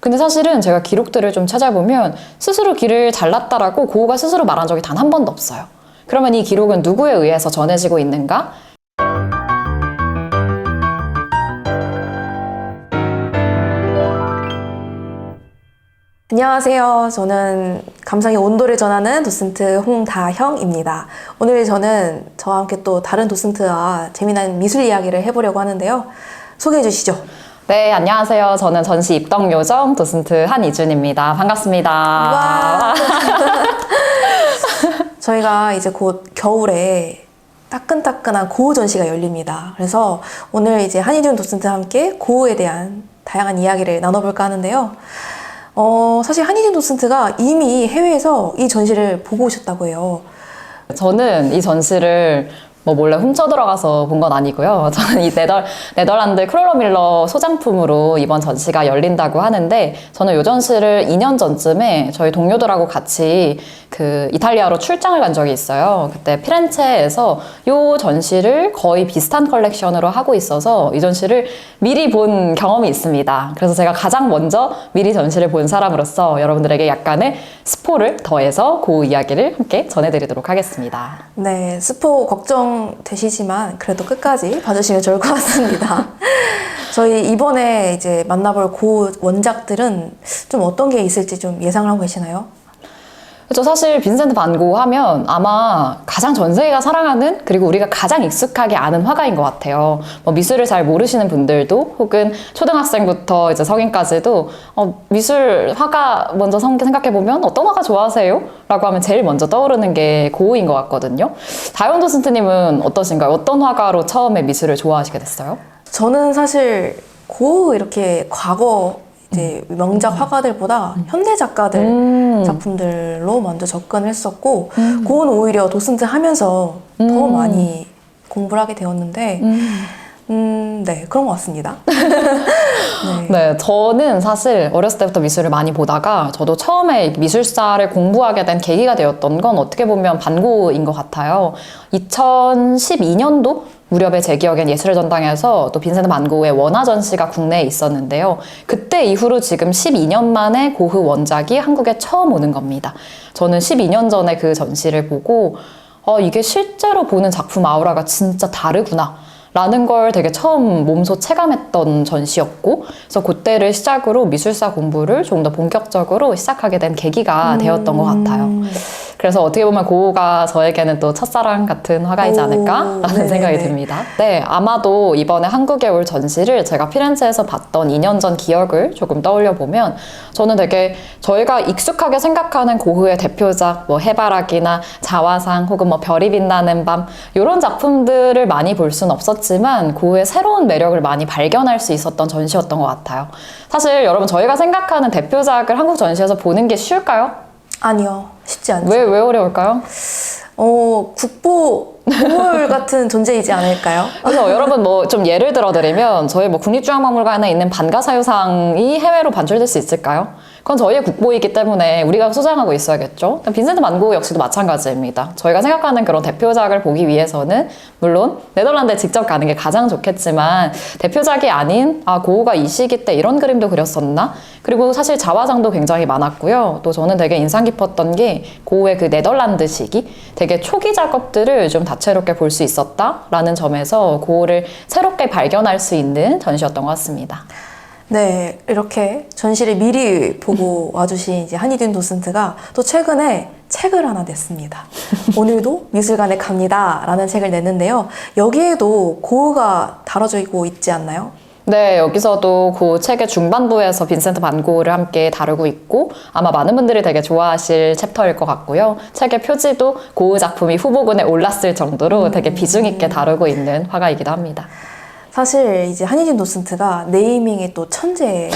근데 사실은 제가 기록들을 좀 찾아보면 스스로 길을 잘랐다라고 고우가 스스로 말한 적이 단 한 번도 없어요. 그러면 이 기록은 누구에 의해서 전해지고 있는가? 안녕하세요. 저는 감상의 온도를 전하는 도슨트 홍다형입니다. 오늘 저는 저와 함께 또 다른 도슨트와 재미난 미술 이야기를 해보려고 하는데요. 소개해 주시죠. 네, 안녕하세요. 저는 전시 입덕 요정 도슨트 한이준입니다. 반갑습니다. 와. 저희가 이제 곧 겨울에 따끈따끈한 고우 전시가 열립니다. 그래서 오늘 이제 한이준 도슨트와 함께 고우에 대한 다양한 이야기를 나눠볼까 하는데요. 사실 한이준 도슨트가 이미 해외에서 이 전시를 보고 오셨다고 해요. 저는 이 전시를 몰래 훔쳐 들어가서 본 건 아니고요. 저는 이 네덜란드 크롤러 밀러 소장품으로 이번 전시가 열린다고 하는데, 저는 이 전시를 2년 전쯤에 저희 동료들하고 같이 그 이탈리아로 출장을 간 적이 있어요. 그때 피렌체에서 이 전시를 거의 비슷한 컬렉션으로 하고 있어서 이 전시를 미리 본 경험이 있습니다. 그래서 제가 가장 먼저 미리 전시를 본 사람으로서 여러분들에게 약간의 스포를 더해서 그 이야기를 함께 전해드리도록 하겠습니다. 네, 스포 걱정되시지만 그래도 끝까지 봐주시면 좋을 것 같습니다. 저희 이번에 이제 만나볼 고 원작들은 좀 어떤 게 있을지 좀 예상을 하고 계시나요? 그렇죠. 사실 빈센트 반 고흐 하면 아마 가장 전 세계가 사랑하는, 그리고 우리가 가장 익숙하게 아는 화가인 것 같아요. 미술을 잘 모르시는 분들도, 혹은 초등학생부터 이제 성인까지도 미술 화가 먼저 생각해보면 어떤 화가 좋아하세요? 라고 하면 제일 먼저 떠오르는 게 고흐인 것 같거든요. 다현 도슨트님은 어떠신가요? 어떤 화가로 처음에 미술을 좋아하시게 됐어요? 저는 사실 고흐 이렇게 과거 이제 명작 화가들보다 현대 작가들 작품들로 먼저 접근을 했었고, 고흐는 오히려 도슨트 하면서 더 많이 공부를 하게 되었는데, 네, 그런 것 같습니다. 네, 저는 사실 어렸을 때부터 미술을 많이 보다가 저도 처음에 미술사를 공부하게 된 계기가 되었던 건 어떻게 보면 반 고흐인 것 같아요. 2012년도 무렵에 제 기억엔 예술의 전당에서 또 빈센트 반 고흐의 원화 전시가 국내에 있었는데요. 그때 이후로 지금 12년 만에 고흐 원작이 한국에 처음 오는 겁니다. 저는 12년 전에 그 전시를 보고 이게 실제로 보는 작품 아우라가 진짜 다르구나 라는 걸 되게 처음 몸소 체감했던 전시였고, 그래서 그때를 시작으로 미술사 공부를 조금 더 본격적으로 시작하게 된 계기가 되었던 것 같아요. 그래서 어떻게 보면 고흐가 저에게는 또 첫사랑 같은 화가이지 않을까라는 생각이 듭니다. 네, 아마도 이번에 한국에 올 전시를 제가 피렌체에서 봤던 2년 전 기억을 조금 떠올려 보면, 저는 되게 저희가 익숙하게 생각하는 고흐의 대표작 해바라기나 자화상, 혹은 별이 빛나는 밤, 이런 작품들을 많이 볼 수는 없었지만 고흐의 새로운 매력을 많이 발견할 수 있었던 전시였던 것 같아요. 사실 여러분, 저희가 생각하는 대표작을 한국 전시에서 보는 게 쉬울까요? 아니요, 쉽지 않죠. 왜 어려울까요? 국보 보물 같은 존재이지 않을까요? 그래서 여러분 좀 예를 들어드리면, 저희 국립중앙박물관에 있는 반가사유상이 해외로 반출될 수 있을까요? 그건 저희의 국보이기 때문에 우리가 소장하고 있어야겠죠. 빈센트 반 고흐 역시도 마찬가지입니다. 저희가 생각하는 그런 대표작을 보기 위해서는 물론 네덜란드에 직접 가는 게 가장 좋겠지만, 대표작이 아닌 고흐가 이 시기 때 이런 그림도 그렸었나? 그리고 사실 자화상도 굉장히 많았고요. 또 저는 되게 인상 깊었던 게 고흐의 그 네덜란드 시기 되게 초기 작업들을 좀 다채롭게 볼 수 있었다라는 점에서 고흐를 새롭게 발견할 수 있는 전시였던 것 같습니다. 네, 이렇게 전시를 미리 보고 와주신 이제 한이준 도슨트가 또 최근에 책을 하나 냈습니다. 오늘도 미술관에 갑니다 라는 책을 냈는데요. 여기에도 고흐가 다뤄지고 있지 않나요? 네, 여기서도 그 책의 중반부에서 빈센트 반 고흐를 함께 다루고 있고, 아마 많은 분들이 되게 좋아하실 챕터일 것 같고요. 책의 표지도 고흐 작품이 후보군에 올랐을 정도로 되게 비중 있게 다루고 있는 화가이기도 합니다. 사실 이제 한이준 도슨트가 네이밍의 또 천재예요.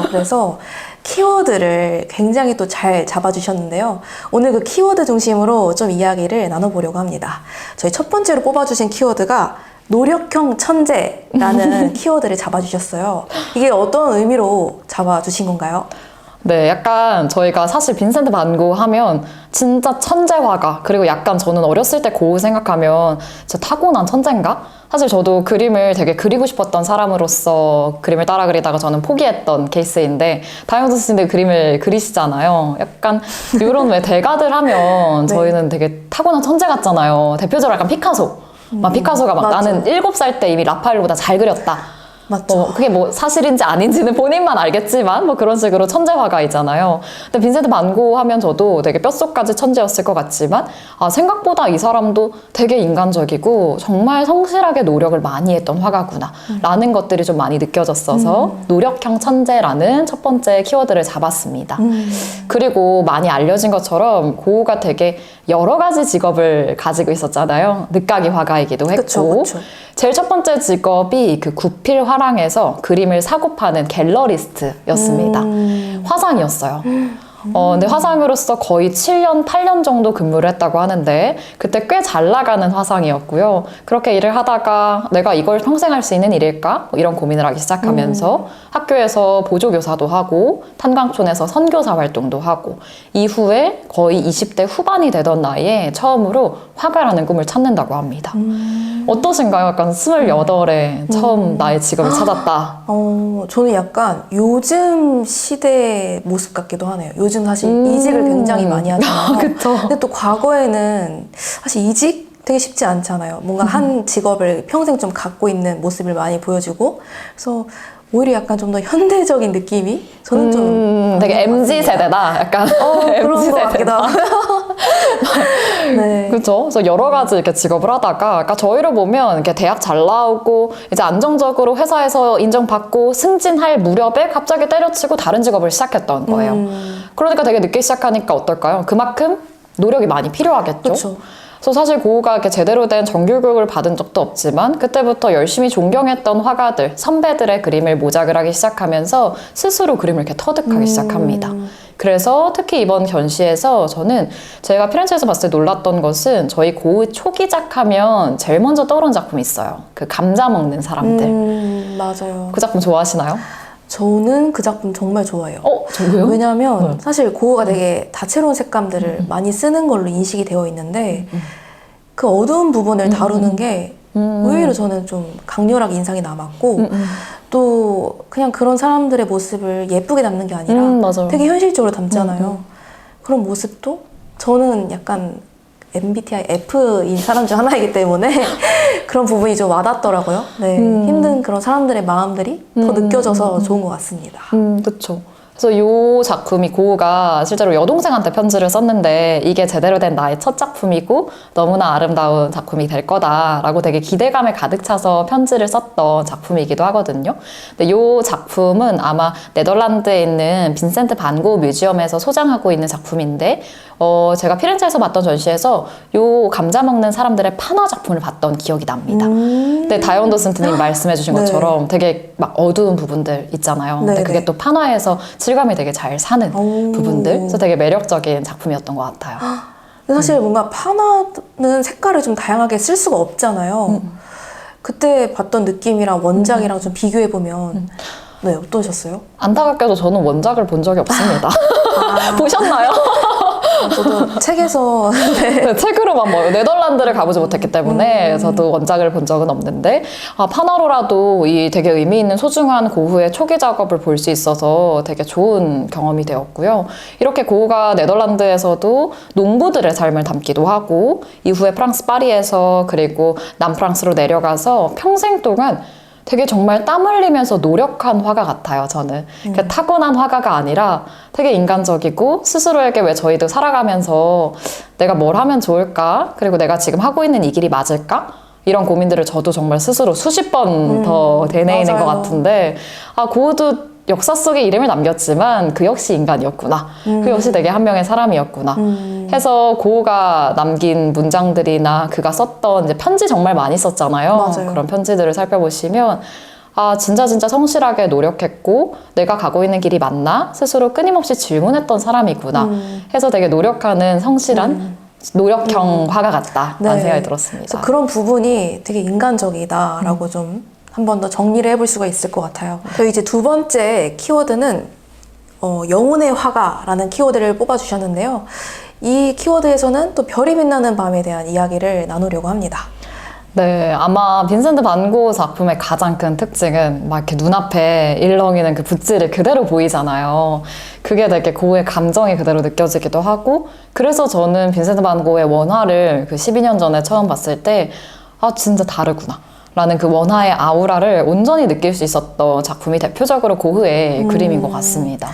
그래서 키워드를 굉장히 또 잘 잡아주셨는데요. 오늘 그 키워드 중심으로 좀 이야기를 나눠보려고 합니다. 저희 첫 번째로 뽑아주신 키워드가 노력형 천재라는 키워드를 잡아주셨어요. 이게 어떤 의미로 잡아주신 건가요? 네, 약간 저희가 사실 빈센트 반 고흐 하면 진짜 천재 화가, 그리고 약간 저는 어렸을 때 고흐 생각하면 진짜 타고난 천재인가? 사실 저도 그림을 되게 그리고 싶었던 사람으로서 그림을 따라 그리다가 저는 포기했던 케이스인데, 다영선 씨는 그림을 그리시잖아요. 약간 이런 왜 대가들 하면 네. 저희는 되게 타고난 천재 같잖아요. 대표적으로 약간 피카소. 막 피카소가 막 맞아. 나는 7살 때 이미 라파엘보다 잘 그렸다. 맞죠. 그게 뭐 사실인지 아닌지는 본인만 알겠지만 뭐 그런 식으로 천재 화가이잖아요. 근데 빈센트 반 고흐 하면 저도 되게 뼛속까지 천재였을 것 같지만 생각보다 이 사람도 되게 인간적이고 정말 성실하게 노력을 많이 했던 화가구나 라는 것들이 좀 많이 느껴졌어서 노력형 천재라는 첫 번째 키워드를 잡았습니다. 그리고 많이 알려진 것처럼 고흐가 되게 여러 가지 직업을 가지고 있었잖아요. 늦가기 화가이기도 했고 그쵸. 제일 첫 번째 직업이 그 구필 화랑에서 그림을 사고 파는 갤러리스트였습니다. 화상이었어요. 근데 화상으로서 거의 7년, 8년 정도 근무를 했다고 하는데 그때 꽤 잘 나가는 화상이었고요. 그렇게 일을 하다가 내가 이걸 평생 할 수 있는 일일까? 뭐 이런 고민을 하기 시작하면서 학교에서 보조교사도 하고 탄광촌에서 선교사 활동도 하고 이후에 거의 20대 후반이 되던 나이에 처음으로 화가라는 꿈을 찾는다고 합니다. 어떠신가요? 약간 28에 처음 나의 직업을 찾았다. 저는 약간 요즘 시대의 모습 같기도 하네요. 요즘 사실 이직을 굉장히 많이 하잖아요. 그쵸. 근데 또 과거에는 사실 이직 되게 쉽지 않잖아요. 뭔가 한 직업을 평생 좀 갖고 있는 모습을 많이 보여주고 그래서 오히려 약간 좀 더 현대적인 느낌이 저는 좀 되게 MZ 세대다. 약간 그런 것 같기도 하고. 네. 그렇죠. 그래서 여러 가지 이렇게 직업을 하다가, 그러니까 저희를 보면 이렇게 대학 잘 나오고 이제 안정적으로 회사에서 인정받고 승진할 무렵에 갑자기 때려치고 다른 직업을 시작했던 거예요. 그러니까 되게 늦게 시작하니까 어떨까요? 그만큼 노력이 많이 필요하겠죠. 그쵸. 그래서 사실 고흐가 이렇게 제대로 된 정규교육을 받은 적도 없지만 그때부터 열심히 존경했던 화가들, 선배들의 그림을 모작을 하기 시작하면서 스스로 그림을 이렇게 터득하기 시작합니다. 그래서 특히 이번 전시에서 저는 제가 피렌체에서 봤을 때 놀랐던 것은 저희 고흐 초기작 하면 제일 먼저 떠오르는 작품이 있어요. 그 감자 먹는 사람들. 맞아요. 그 작품 좋아하시나요? 저는 그 작품 정말 좋아해요. 저도요? 왜냐하면 사실 고흐가 되게 다채로운 색감들을 많이 쓰는 걸로 인식이 되어 있는데 그 어두운 부분을 다루는 게 의외로 저는 좀 강렬하게 인상이 남았고 또 그냥 그런 사람들의 모습을 예쁘게 담는 게 아니라 맞아요. 되게 현실적으로 담잖아요. 그런 모습도 저는 약간 MBTI F인 사람 중 하나이기 때문에 그런 부분이 좀 와닿더라고요. 네, 힘든 그런 사람들의 마음들이 더 느껴져서 좋은 것 같습니다. 그렇죠. 그래서 이 작품이 고흐가 실제로 여동생한테 편지를 썼는데 이게 제대로 된 나의 첫 작품이고 너무나 아름다운 작품이 될 거다라고 되게 기대감에 가득 차서 편지를 썼던 작품이기도 하거든요. 근데 이 작품은 아마 네덜란드에 있는 빈센트 반 고흐 뮤지엄에서 소장하고 있는 작품인데 제가 피렌체에서 봤던 전시에서 이 감자 먹는 사람들의 판화 작품을 봤던 기억이 납니다. 근데 다이언 도슨트님 말씀해주신 네. 것처럼 되게 막 어두운 부분들 있잖아요. 근데 네, 그게 네. 또 판화에서 질감이 되게 잘 사는 부분들. 그래서 되게 매력적인 작품이었던 것 같아요. 근데 사실 뭔가 판화는 색깔을 좀 다양하게 쓸 수가 없잖아요. 그때 봤던 느낌이랑 원작이랑 좀 비교해보면 네, 어떠셨어요? 안타깝게도 저는 원작을 본 적이 없습니다. 보셨나요? 저도 책에서 네, 책으로만 뭐 네덜란드를 가보지 못했기 때문에 저도 원작을 본 적은 없는데 판화로라도 이 되게 의미 있는 소중한 고흐의 초기 작업을 볼 수 있어서 되게 좋은 경험이 되었고요. 이렇게 고흐가 네덜란드에서도 농부들의 삶을 담기도 하고 이후에 프랑스 파리에서 그리고 남프랑스로 내려가서 평생 동안 되게 정말 땀 흘리면서 노력한 화가 같아요, 저는. 그러니까 타고난 화가가 아니라 되게 인간적이고 스스로에게 왜 저희도 살아가면서 내가 뭘 하면 좋을까? 그리고 내가 지금 하고 있는 이 길이 맞을까? 이런 고민들을 저도 정말 스스로 수십 번 더 되뇌이는 맞아요. 것 같은데 고흐도 역사 속에 이름을 남겼지만 그 역시 인간이었구나. 그 역시 되게 한 명의 사람이었구나. 해서 고흐가 남긴 문장들이나 그가 썼던 이제 편지 정말 많이 썼잖아요. 맞아요. 그런 편지들을 살펴보시면 진짜 성실하게 노력했고 내가 가고 있는 길이 맞나? 스스로 끊임없이 질문했던 사람이구나. 해서 되게 노력하는 성실한 노력형 화가 같다라는 생각이 들었습니다. 그래서 그런 부분이 되게 인간적이다라고 좀 한 번 더 정리를 해볼 수가 있을 것 같아요. 저희 이제 두 번째 키워드는 영혼의 화가라는 키워드를 뽑아주셨는데요. 이 키워드에서는 또 별이 빛나는 밤에 대한 이야기를 나누려고 합니다. 네, 아마 빈센트 반 고흐 작품의 가장 큰 특징은 막 이렇게 눈앞에 일렁이는 그 붓질이 그대로 보이잖아요. 그게 되게 고흐의 감정이 그대로 느껴지기도 하고, 그래서 저는 빈센트 반 고흐의 원화를 그 12년 전에 처음 봤을 때, 아, 진짜 다르구나. 라는 그 원화의 아우라를 온전히 느낄 수 있었던 작품이 대표적으로 고흐의 그림인 것 같습니다.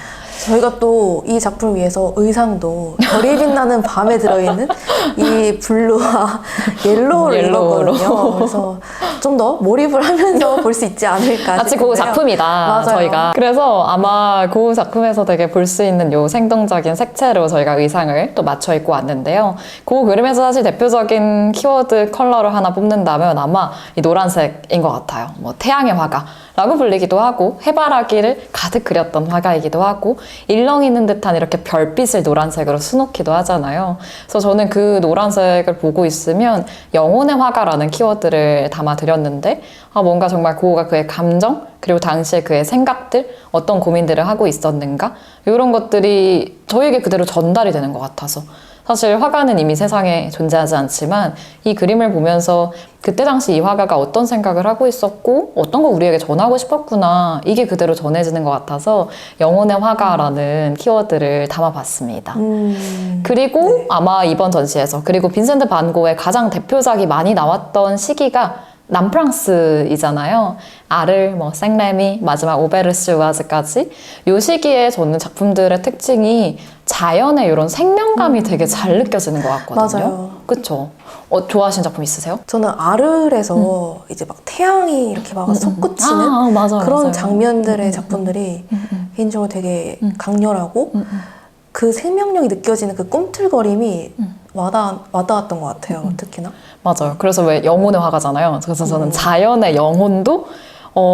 저희가 또 이 작품을 위해서 의상도 별이 빛나는 밤에 들어있는 이 블루와 옐로우를 옐로우로. 입었거든요. 그래서 좀 더 몰입을 하면서 볼 수 있지 않을까 마치 싶은데요. 고흐 작품이다, 맞아요. 저희가. 그래서 아마 고흐 작품에서 되게 볼 수 있는 요 생동적인 색채로 저희가 의상을 또 맞춰 입고 왔는데요. 고흐 그림에서 사실 대표적인 키워드 컬러를 하나 뽑는다면 아마 이 노란색인 것 같아요. 뭐 태양의 화가 라고 불리기도 하고, 해바라기를 가득 그렸던 화가이기도 하고, 일렁이는 듯한 이렇게 별빛을 노란색으로 수놓기도 하잖아요. 그래서 저는 그 노란색을 보고 있으면 영혼의 화가라는 키워드를 담아드렸는데, 뭔가 정말 고흐가 그의 감정, 그리고 당시에 그의 생각들, 어떤 고민들을 하고 있었는가, 이런 것들이 저에게 그대로 전달이 되는 것 같아서, 사실 화가는 이미 세상에 존재하지 않지만 이 그림을 보면서 그때 당시 이 화가가 어떤 생각을 하고 있었고 어떤 거 우리에게 전하고 싶었구나, 이게 그대로 전해지는 것 같아서 영혼의 화가라는 키워드를 담아봤습니다. 그리고 네. 아마 이번 전시에서, 그리고 빈센트 반 고흐의 가장 대표작이 많이 나왔던 시기가 남프랑스이잖아요. 아를, 생레미, 마지막 오베르슈와즈까지 요 시기에 저는 작품들의 특징이 자연의 이런 생명감이 되게 잘 느껴지는 것 같거든요. 맞아요. 그쵸? 좋아하시는 작품 있으세요? 저는 아르에서 이제 막 태양이 이렇게 막 솟구치는 맞아요, 그런 맞아요. 장면들의 작품들이 개인적으로 되게 강렬하고 그 생명력이 느껴지는 그 꿈틀거림이 와닿았던 것 같아요. 특히나. 맞아요. 그래서 왜 영혼의 화가잖아요. 그래서 저는 자연의 영혼도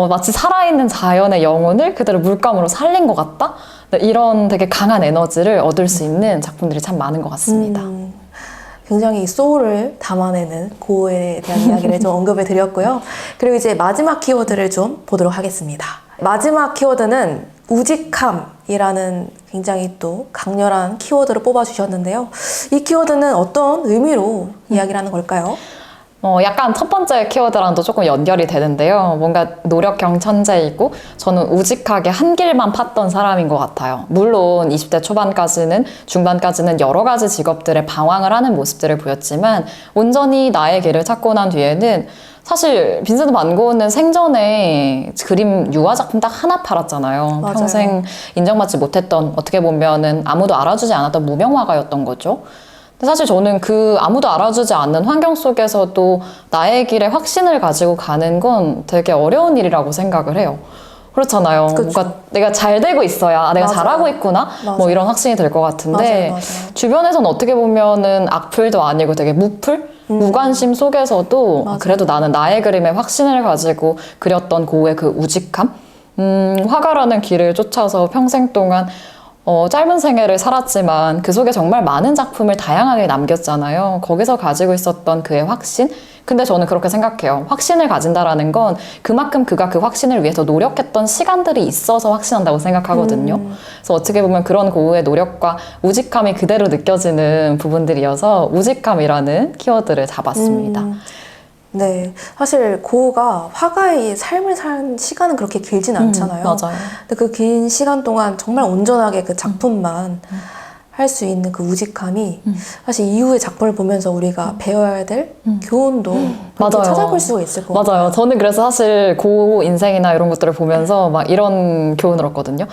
마치 살아있는 자연의 영혼을 그대로 물감으로 살린 것 같다? 네, 이런 되게 강한 에너지를 얻을 수 있는 작품들이 참 많은 것 같습니다. 굉장히 소울을 담아내는 고흐에 대한 이야기를 좀 언급해 드렸고요. 그리고 이제 마지막 키워드를 좀 보도록 하겠습니다. 마지막 키워드는 우직함이라는 굉장히 또 강렬한 키워드를 뽑아주셨는데요. 이 키워드는 어떤 의미로 이야기를 하는 걸까요? 약간 첫 번째 키워드랑도 조금 연결이 되는데요. 뭔가 노력형 천재이고 저는 우직하게 한 길만 팠던 사람인 것 같아요. 물론 20대 초반까지는, 중반까지는 여러 가지 직업들에 방황을 하는 모습들을 보였지만 온전히 나의 길을 찾고 난 뒤에는, 사실 빈센트 반 고흐는 생전에 그림 유화 작품 딱 하나 팔았잖아요. 맞아요. 평생 인정받지 못했던, 어떻게 보면은 아무도 알아주지 않았던 무명화가였던 거죠. 근데 사실 저는 그 아무도 알아주지 않는 환경 속에서도 나의 길에 확신을 가지고 가는 건 되게 어려운 일이라고 생각을 해요. 그렇잖아요. 그쵸. 뭔가 내가 잘 되고 있어야 내가 맞아요. 잘하고 있구나, 맞아요. 이런 확신이 들 것 같은데, 맞아요. 주변에서는 어떻게 보면은 악플도 아니고 되게 무플? 무관심 속에서도 맞아요. 그래도 나는 나의 그림에 확신을 가지고 그렸던 고흐의 그 우직함? 화가라는 길을 쫓아서 평생 동안 짧은 생애를 살았지만 그 속에 정말 많은 작품을 다양하게 남겼잖아요. 거기서 가지고 있었던 그의 확신? 근데 저는 그렇게 생각해요. 확신을 가진다라는 건 그만큼 그가 그 확신을 위해서 노력했던 시간들이 있어서 확신한다고 생각하거든요. 그래서 어떻게 보면 그런 고흐의 노력과 우직함이 그대로 느껴지는 부분들이어서 우직함이라는 키워드를 잡았습니다. 네, 사실 고흐가 화가의 삶을 산 시간은 그렇게 길진 않잖아요. 맞아요. 근데 그 긴 시간 동안 정말 온전하게 그 작품만 할 수 있는 그 우직함이 사실 이후의 작품을 보면서 우리가 배워야 될 교훈도 그렇게 맞아요. 찾아볼 수가 있을 것 같아요. 맞아요. 저는 그래서 사실 고흐 인생이나 이런 것들을 보면서 막 이런 교훈을 얻거든요.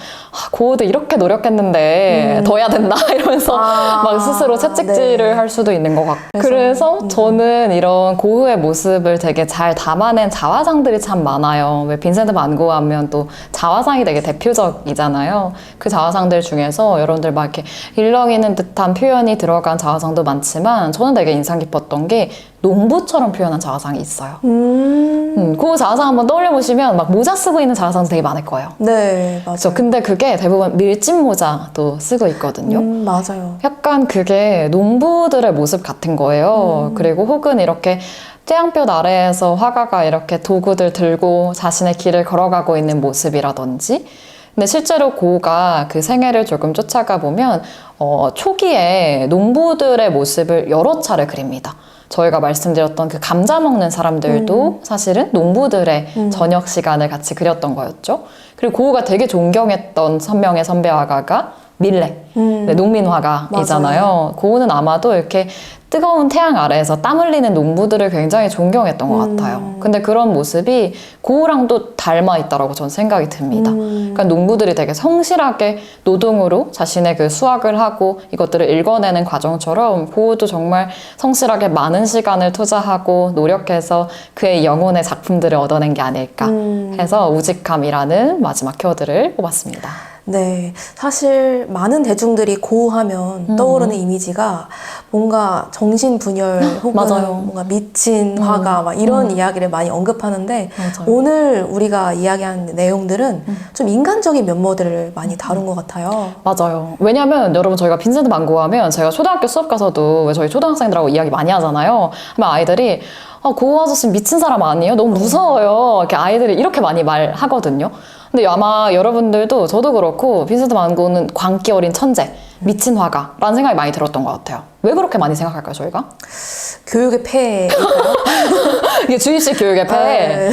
고흐도 이렇게 노력했는데 더 해야 된다 이러면서 막 스스로 채찍질을 네. 할 수도 있는 것 같고. 그래서 저는 이런 고흐의 모습을 되게 잘 담아낸 자화상들이 참 많아요. 왜 빈센트 반 고흐 하면 또 자화상이 되게 대표적이잖아요. 그 자화상들 중에서 여러분들 막 이렇게 일렁이는 듯한 표현이 들어간 자화상도 많지만 저는 되게 인상 깊었던 게 농부처럼 표현한 자화상이 있어요. 그 자화상 한번 떠올려보시면 막 모자 쓰고 있는 자화상도 되게 많을 거예요. 네, 맞아요. 그렇죠. 근데 그게 대부분 밀짚 모자도 쓰고 있거든요. 맞아요. 약간 그게 농부들의 모습 같은 거예요. 그리고 혹은 이렇게 태양볕 아래에서 화가가 이렇게 도구들 들고 자신의 길을 걸어가고 있는 모습이라든지, 근데 실제로 고우가 그 생애를 조금 쫓아가 보면 초기에 농부들의 모습을 여러 차례 그립니다. 저희가 말씀드렸던 그 감자 먹는 사람들도 사실은 농부들의 저녁 시간을 같이 그렸던 거였죠. 그리고 고우가 되게 존경했던 선명의 선배 화가가 밀레, 네, 농민 화가이잖아요. 맞아요. 고우는 아마도 이렇게 뜨거운 태양 아래에서 땀 흘리는 농부들을 굉장히 존경했던 것 같아요. 근데 그런 모습이 고우랑도 닮아 있다라고 저는 생각이 듭니다. 그러니까 농부들이 되게 성실하게 노동으로 자신의 그 수확을 하고 이것들을 읽어내는 과정처럼 고우도 정말 성실하게 많은 시간을 투자하고 노력해서 그의 영혼의 작품들을 얻어낸 게 아닐까 해서 우직함이라는 마지막 키워드를 뽑았습니다. 네, 사실 많은 대중들이 고우하면 떠오르는 이미지가 뭔가 정신분열 혹은 맞아요. 뭔가 미친 화가 막 이런 이야기를 많이 언급하는데 맞아요. 오늘 우리가 이야기한 내용들은 좀 인간적인 면모들을 많이 다룬 것 같아요. 맞아요. 왜냐면 여러분 저희가 빈센트 반 고흐 하면 제가 초등학교 수업 가서도 왜 저희 초등학생들하고 이야기 많이 하잖아요. 하면 아이들이 고흐 아저씨 미친 사람 아니에요? 너무 무서워요. 이렇게 아이들이 이렇게 많이 말하거든요. 근데 아마 여러분들도 저도 그렇고 빈센트 반 고흐는 광기 어린 천재, 미친 화가라는 생각이 많이 들었던 것 같아요. 왜 그렇게 많이 생각할까요, 저희가? 교육의 폐일까요? 이게 주입식 교육의 폐. 네.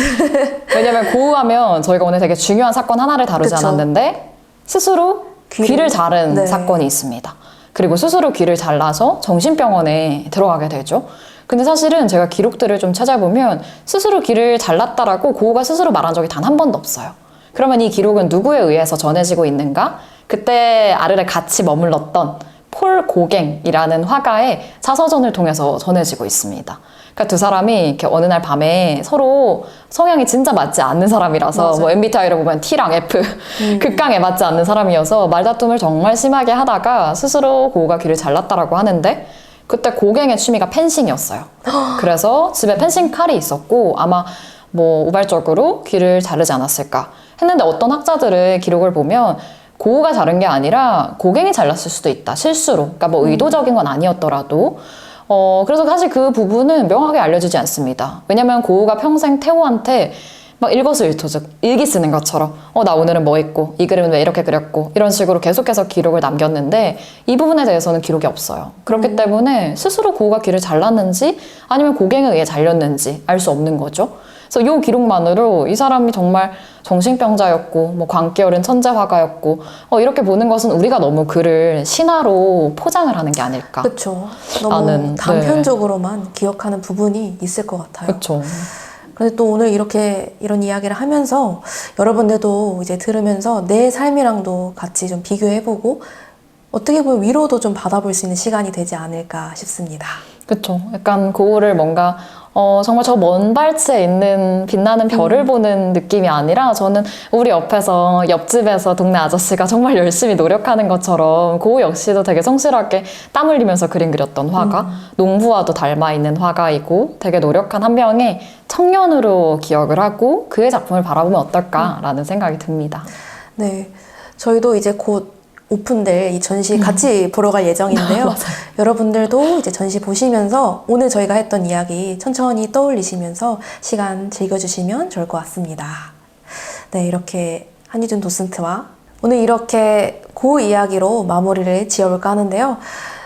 왜냐면 고흐하면 저희가 오늘 되게 중요한 사건 하나를 다루지 그쵸. 않았는데 스스로 귀를 자른 네. 사건이 있습니다. 그리고 스스로 귀를 잘라서 정신병원에 들어가게 되죠. 근데 사실은 제가 기록들을 좀 찾아보면 스스로 귀를 잘랐다라고 고흐가 스스로 말한 적이 단 한 번도 없어요. 그러면 이 기록은 누구에 의해서 전해지고 있는가? 그때 아르레 같이 머물렀던 폴 고갱이라는 화가의 사서전을 통해서 전해지고 있습니다. 그러니까 두 사람이 이렇게 어느 날 밤에 서로 성향이 진짜 맞지 않는 사람이라서 맞아요. 뭐 MBTI로 보면 T랑 F 극강에 맞지 않는 사람이어서 말다툼을 정말 심하게 하다가 스스로 고우가 귀를 잘랐다라고 하는데 그때 고갱의 취미가 펜싱이었어요. 그래서 집에 펜싱 칼이 있었고 아마 뭐 우발적으로 귀를 자르지 않았을까 했는데 어떤 학자들의 기록을 보면 고우가 자른 게 아니라 고갱이 잘랐을 수도 있다. 실수로. 그러니까 뭐 의도적인 건 아니었더라도. 그래서 사실 그 부분은 명확하게 알려지지 않습니다. 왜냐면 고우가 평생 태호한테 막 일거수일투족, 일기 쓰는 것처럼 나 오늘은 뭐 했고 이 그림은 왜 이렇게 그렸고 이런 식으로 계속해서 기록을 남겼는데 이 부분에 대해서는 기록이 없어요. 그렇기 때문에 스스로 고우가 귀를 잘랐는지 아니면 고갱에 의해 잘렸는지 알 수 없는 거죠. 그래서 이 기록만으로 이 사람이 정말 정신병자였고 뭐 광기 어린 천재 화가였고 이렇게 보는 것은 우리가 너무 그를 신화로 포장을 하는 게 아닐까. 그렇죠. 너무 나는, 단편적으로만 기억하는 부분이 있을 것 같아요. 그렇죠. 그런데 또 오늘 이런 이야기를 하면서 여러분들도 이제 들으면서 내 삶이랑도 같이 좀 비교해보고 어떻게 보면 위로도 좀 받아볼 수 있는 시간이 되지 않을까 싶습니다. 그렇죠. 약간 고우를 뭔가 정말 저 먼 발치에 있는 빛나는 별을 보는 느낌이 아니라 저는 우리 옆에서 옆집에서 동네 아저씨가 정말 열심히 노력하는 것처럼 고우 역시도 되게 성실하게 땀 흘리면서 그림 그렸던 화가 농부와도 닮아 있는 화가이고 되게 노력한 한 명의 청년으로 기억을 하고 그의 작품을 바라보면 어떨까라는 생각이 듭니다. 네, 저희도 이제 곧 오픈될 이 전시 같이 보러 갈 예정인데요. 여러분들도 이제 전시 보시면서 오늘 저희가 했던 이야기 천천히 떠올리시면서 시간 즐겨주시면 좋을 것 같습니다. 네, 이렇게 한유준 도슨트와 오늘 이렇게 고흐 이야기로 마무리를 지어볼까 하는데요.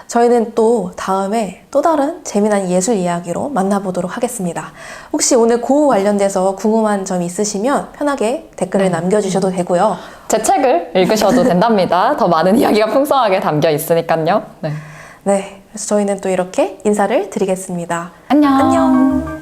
저희는 또 다음에 또 다른 재미난 예술 이야기로 만나보도록 하겠습니다. 혹시 오늘 고흐 관련돼서 궁금한 점 있으시면 편하게 댓글을 남겨주셔도 되고요. 제 책을 읽으셔도 된답니다. 더 많은 이야기가 풍성하게 담겨 있으니까요. 네. 네, 그래서 저희는 또 이렇게 인사를 드리겠습니다. 안녕. 안녕.